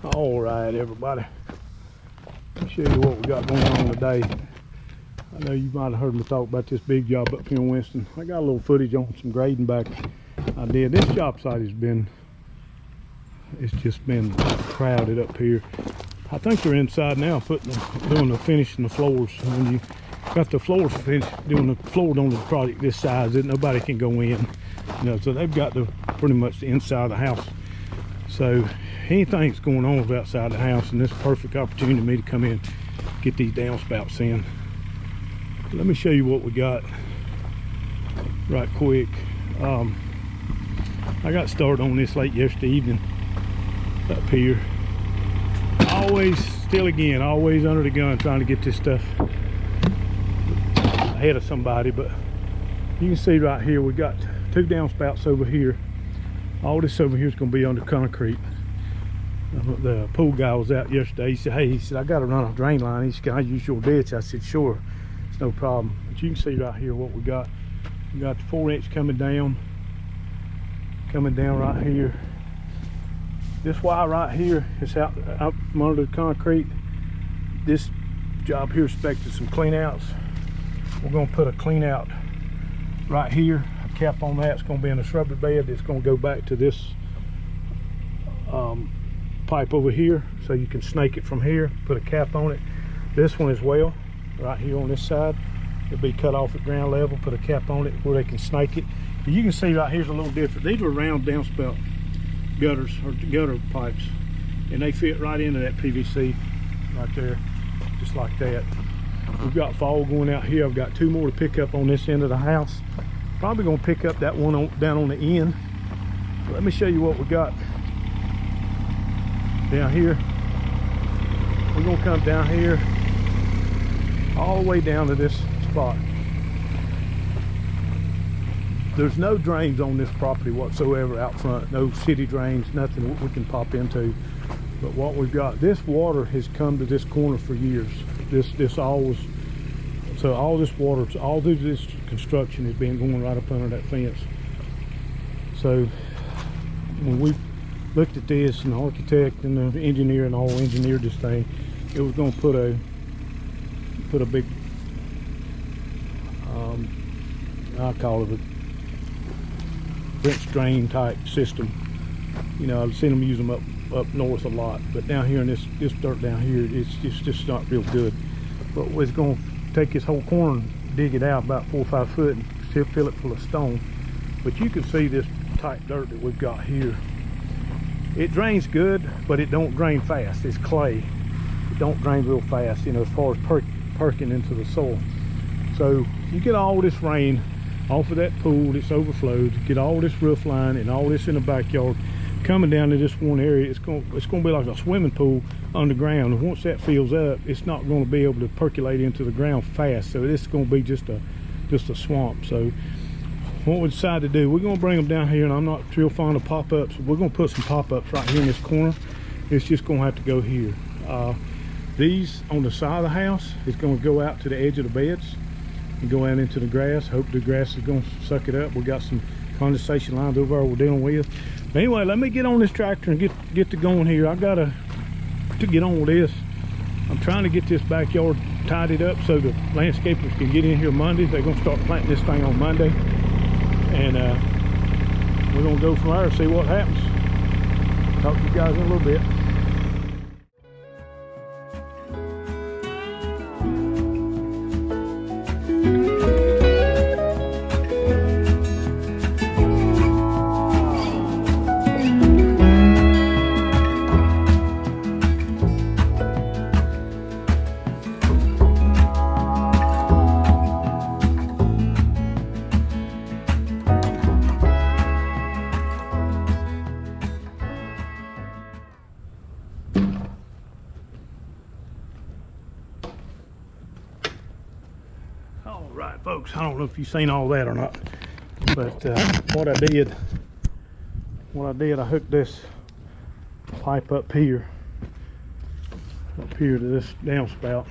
All right, everybody. Let me show you what we got going on today. I know you might have heard me talk about this big job up here in Winston. I got a little footage on some grading back I did. This job site has been, it's just been crowded up here. I think they're inside now doing the finishing the floors. When you got the floors finished, doing the floor on the project this size, that nobody can go in. You know, so they've got the pretty much the inside of the house. So anything's going on outside the house, and this is a perfect opportunity for me to come in, get these downspouts in. Let me show you what we got right quick. I got started on this late yesterday evening up here. Always under the gun trying to get this stuff ahead of somebody, but you can see right here we got 2 downspouts over here. All this over here is going to be under concrete. The pool guy was out yesterday. He said, hey, I got to run a drain line. He said, can I use your ditch? I said, sure, it's no problem. But you can see right here what we got. We got the 4-inch coming down right here. This wire right here is out from under the concrete. This job here expected some clean outs. We're going to put a clean out right here. A cap on that. It's going to be in a shrubbery bed. It's going to go back to this pipe over here, so you can snake it from here. Put a cap on it. This one as well, right here on this side. It'll be cut off at ground level. Put a cap on it where they can snake it. But you can see right here's a little different. These are round downspout gutters or gutter pipes, and they fit right into that PVC right there, just like that. We've got fall going out here. I've got 2 more to pick up on this end of the house. Probably gonna pick up that one down on the end. But let me show you what we got down here. We're gonna come down here all the way down to this spot. There's no drains on this property whatsoever out front. No city drains, nothing we can pop into. But what we've got, this water has come to this corner for years. So all this water, all through this construction has been going right up under that fence. So when we looked at this, and the architect and the engineer and all engineered this thing, it was going to put a big, I call it a French drain type system. You know, I've seen them use them up north a lot, but down here in this dirt down here, it's just not real good. But it's going to take this whole corner and dig it out about 4 or 5 foot and fill it full of stone. But you can see this tight dirt that we've got here. It drains good, but it don't drain fast. It's clay. It don't drain real fast, you know, as far as perking into the soil. So you get all this rain off of that pool that's overflowed, get all this roof line and all this in the backyard coming down to this one area. It's going to be like a swimming pool underground, and once that fills up, it's not going to be able to percolate into the ground fast. So this is going to be just a swamp. So what we decided to do, we're going to bring them down here, and I'm not real fond of pop-ups. We're going to put some pop-ups right here in this corner. It's just going to have to go here. These on the side of the house is going to go out to the edge of the beds and go out into the grass. Hope the grass is going to suck it up. We got some condensation lines over there we're dealing with. But anyway, let me get on this tractor and get to going here. I gotta get on with this. I'm trying to get this backyard tidied up so the landscapers can get in here Monday. They're gonna start planting this thing on Monday, and we're gonna go from there and see what happens. Talk to you guys in a little bit. Right, folks, I don't know if you've seen all that or not, but what I did, I hooked this pipe up here to this downspout,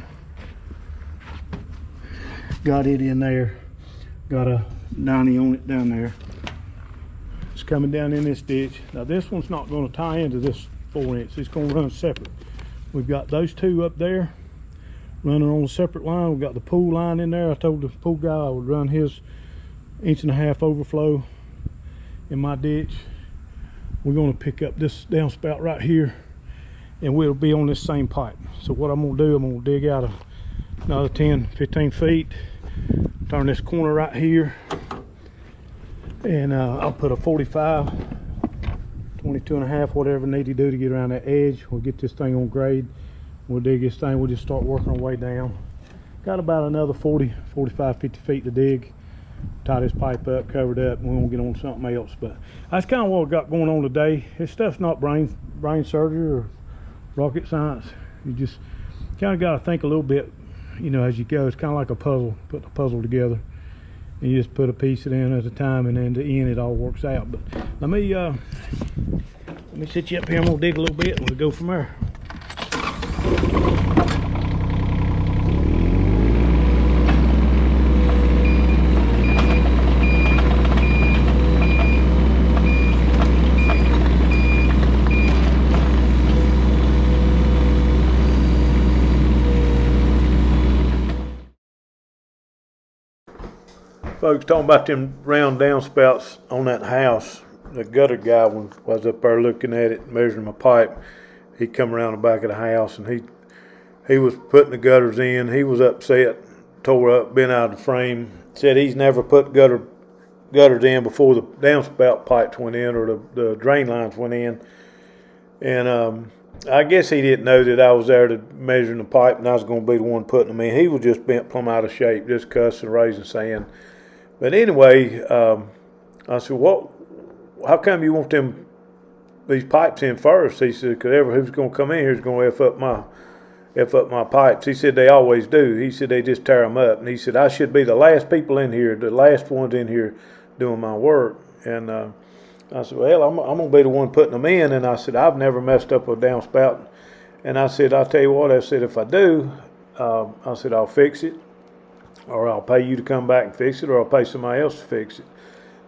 got it in there, got a 90 on it down there. It's coming down in this ditch. Now this one's not going to tie into this 4-inch. It's going to run separate. We've got those two up there running on a separate line. We've got the pool line in there. I told the pool guy I would run his 1.5-inch overflow in my ditch. We're going to pick up this downspout right here, and we'll be on this same pipe. So what I'm going to do, I'm going to dig out another 10-15 feet, turn this corner right here, and I'll put a 45, 22.5, whatever I need to do to get around that edge. We'll get this thing on grade. We'll dig this thing. We'll just start working our way down. Got about another 40, 45, 50 feet to dig. Tie this pipe up, cover it up, and we're gonna get on something else. But that's kind of what we got going on today. This stuff's not brain surgery or rocket science. You just kind of got to think a little bit, you know, as you go. It's kind of like a puzzle, putting a puzzle together. And you just put a piece in at a time, and then in the end it all works out. But let me sit you up here. I'm gonna dig a little bit, and we'll go from there. Folks, talking about them round downspouts on that house. The gutter guy was up there looking at it, measuring my pipe. He come around the back of the house, and he was putting the gutters in. He was upset, tore up, been out of the frame. Said he's never put gutters in before the downspout pipes went in, or the drain lines went in. And I guess he didn't know that I was there to measuring the pipe, and I was going to be the one putting them in. He was just bent plumb out of shape, just cussing, raising sand. But anyway, I said, how come you want these pipes in first? He said, because who's going to come in here is going to F up my pipes. He said, they always do. He said, they just tear them up. And he said, I should be the last people in here, the last ones in here doing my work. And I said, well, I'm going to be the one putting them in. And I said, I've never messed up a downspout. And I said, I'll tell you what, I said, if I do, I said, I'll fix it. Or I'll pay you to come back and fix it, or I'll pay somebody else to fix it.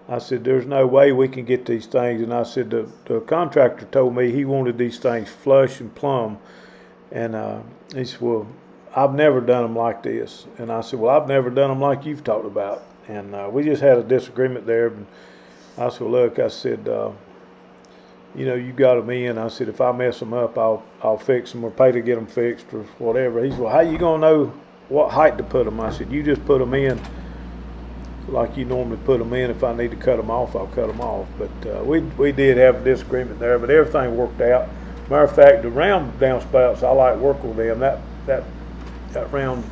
I said, there's no way we can get these things. And I said, the contractor told me he wanted these things flush and plumb. And he said, well, I've never done them like this. And I said, well, I've never done them like you've talked about. And we just had a disagreement there. And I said, well, look, I said, you know, you got them in. I said, if I mess them up, I'll fix them or pay to get them fixed or whatever. He said, well, how you going to know what height to put them? I said, you just put them in like you normally put them in. If I need to cut them off, I'll cut them off. But we did have a disagreement there, but everything worked out. Matter of fact, the round downspouts, I like working with them. That round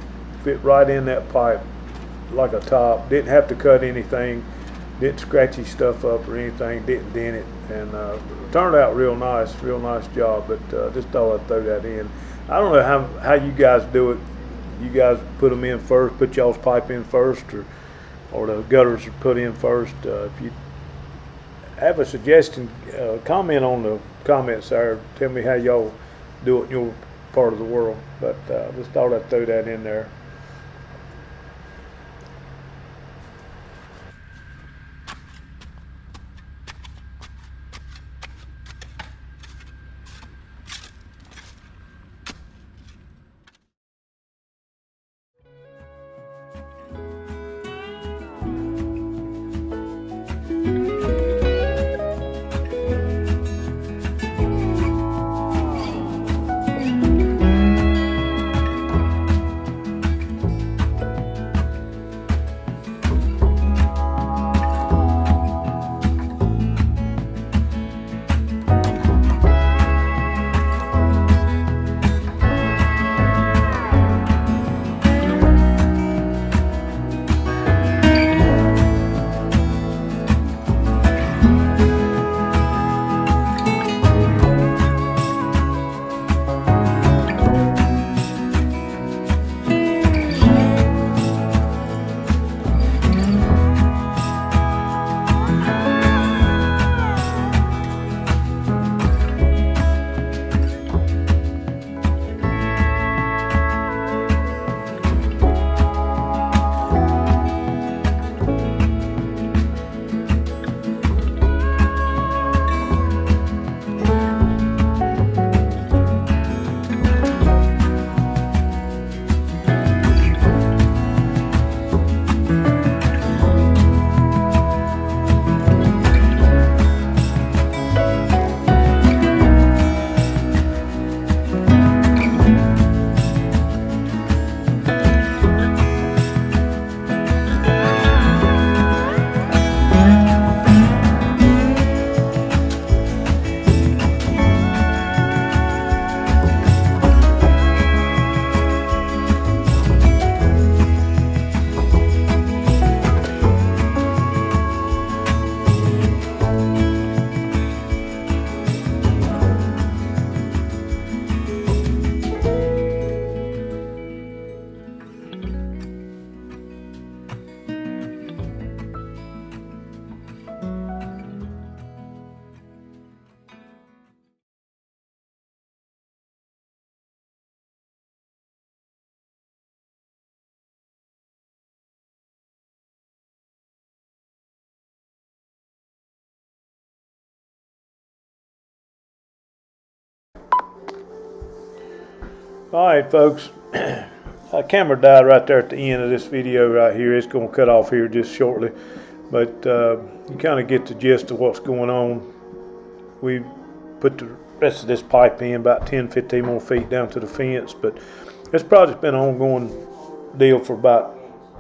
fit right in that pipe like a top. Didn't have to cut anything. Didn't scratchy stuff up or anything. Didn't dent it, and turned out real nice job. But just thought I'd throw that in. I don't know how you guys do it. You guys put them in first, put y'all's pipe in first, or the gutters are put in first. If you have a suggestion, comment on the comments there. Tell me how y'all do it in your part of the world. But just thought I'd throw that in there. All right, folks. Camera died right there at the end of this video right here. It's going to cut off here just shortly, but you kind of get the gist of what's going on. We put the rest of this pipe in, about 10-15 more feet down to the fence, but this project's been an ongoing deal for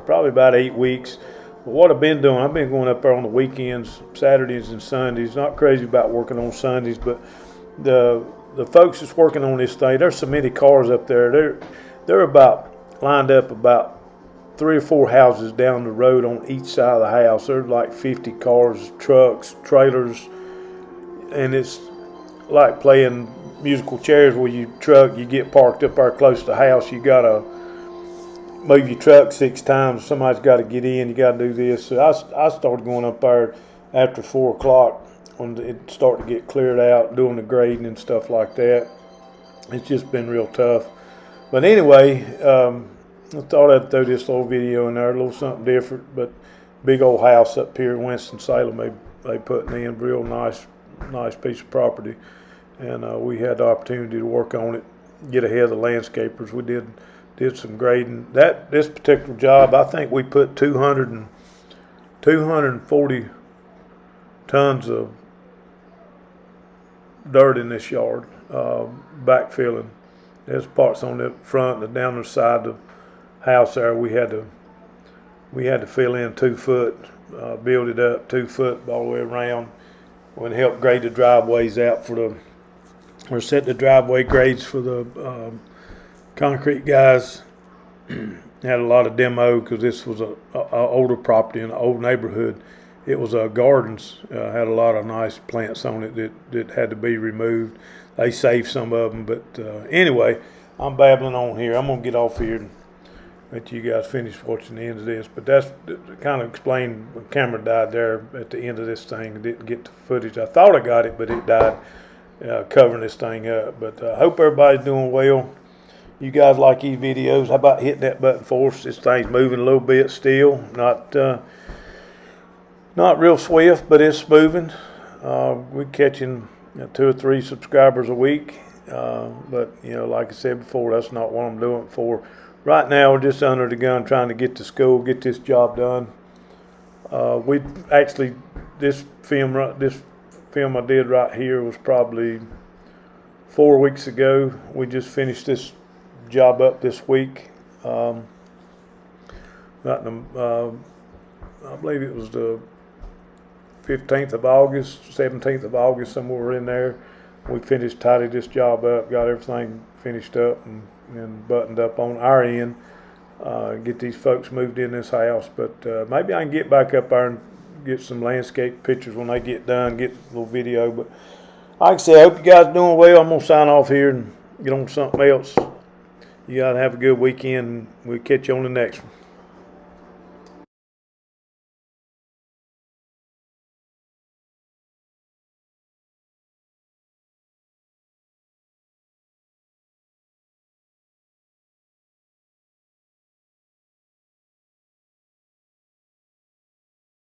probably about 8 weeks. But what I've been doing, I've been going up there on the weekends, Saturdays and Sundays. Not crazy about working on Sundays, but the folks that's working on this thing, there's so many cars up there. They're about lined up about 3 or 4 houses down the road on each side of the house. There's like 50 cars, trucks, trailers, and it's like playing musical chairs where you get parked up there close to the house. You gotta move your truck 6 times. Somebody's got to get in. You got to do this. So I started going up there after 4 o'clock when it started to get cleared out, doing the grading and stuff like that. It's just been real tough. But anyway, I thought I'd throw this little video in there, a little something different. But big old house up here in Winston-Salem, they putting in real nice piece of property, and we had the opportunity to work on it, get ahead of the landscapers. We did some grading. This particular job, I think we put 240 tons of dirt in this yard, backfilling. There's parts on the front and down the side of the house there. We had to fill in 2 foot, build it up 2 foot all the way around. We helped grade the driveways out or set the driveway grades for the concrete guys. Had a lot of demo because this was a older property in an old neighborhood. It was gardens, had a lot of nice plants on it that had to be removed. They saved some of them, but anyway, I'm babbling on here. I'm gonna get off here and let you guys finish watching the end of this. But that's kind of explain the camera died there at the end of this thing. I didn't get the footage. I thought I got it, but it died covering this thing up. But I hope everybody's doing well. You guys like these videos? How about hitting that button for us? This thing's moving a little bit still. Not real swift, but it's moving. We're catching 2 or 3 subscribers a week. But, you know, like I said before, that's not what I'm doing it for. Right now, we're just under the gun trying to get to school, get this job done. We actually, this film I did right here was probably 4 weeks ago. We just finished this job up this week. I believe it was the 15th of August, 17th of August, somewhere in there. We tidied this job up, got everything finished up and buttoned up on our end. Get these folks moved in this house, but maybe I can get back up there and get some landscape pictures when they get done, get a little video. But like I said, I hope you guys are doing well. I'm going to sign off here and get on something else. You guys have a good weekend, and we'll catch you on the next one.